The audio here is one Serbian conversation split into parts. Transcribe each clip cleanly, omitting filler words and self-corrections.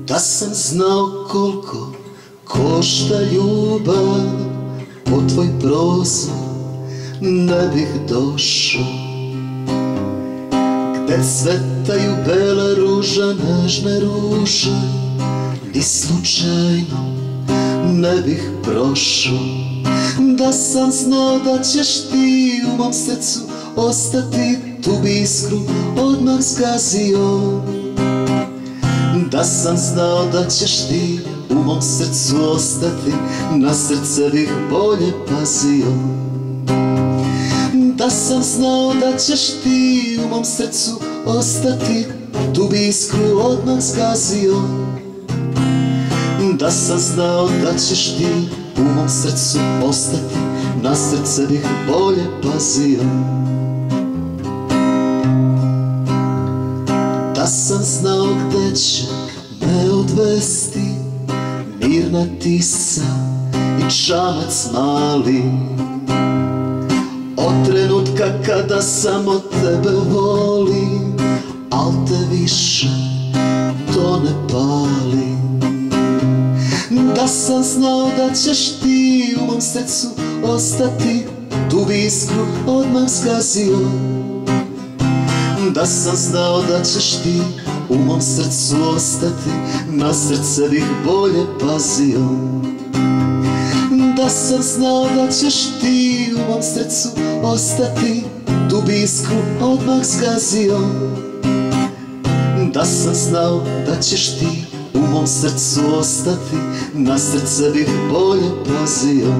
Da sam znao koliko košta ljubav, po tvoj prozor ne bih došao. Gde cvetaju bela ruža, nežne ruže, ni slučajno ne bih prošao. Da sam znao da ćeš ti u mom srcu ostati, tu bi iskru odmah zgazio. Da sam znao da ćeš ti u mom srcu ostati, na srce bih bolje pazio. Da sam znao da ćeš ti u mom srcu ostati, tu bi iskru odmah zgazio. Da sam znao da ćeš ti u mom srcu ostati, na srce bih bolje pazio. Da sam znao gde će me odvesti mirna Tisa i čamac mali, od trenutka kada samo tebe volim, al te više to ne pali. Da sam znao da ćeš ti u mom srcu ostati, tu bi iskru odmah zgazio. Da sam znao da ćeš ti u mom srcu ostati, na srce bih bolje pazio. Da sam znao da ćeš ti u mom srcu ostati, tu bi iskru odmah zgazio. Da sam znao da ćeš ti u mom srcu ostati, na srce bih bolje pazio.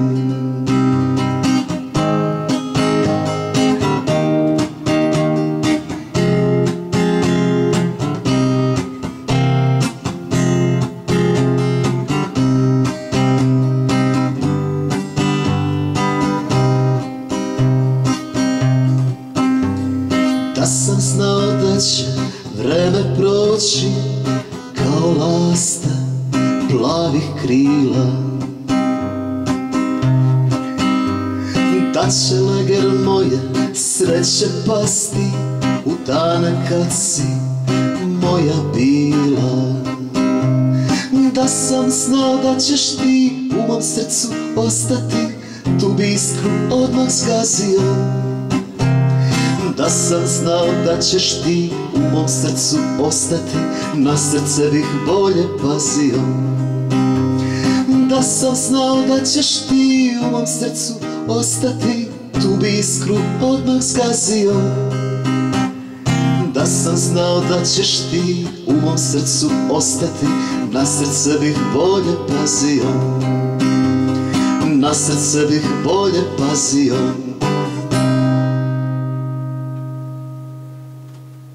Da sam znao da će vreme proći kao lasta plavih krila, da će lager moje sreće pasti u dane kad si moja bila. Da sam znao da ćeš ti u mom srcu ostati, tu bi iskru odmah zgazio. Da sam znao da ćeš ti u mom srcu ostati, na srce bih bolje pazio. Da sam znao da ćeš ti u mom srcu ostati, tu bi iskru odmah zgazio. Da sam znao da ćeš ti u mom srcu ostati, na srce bih bolje pazio. Na srce bih bolje pazio.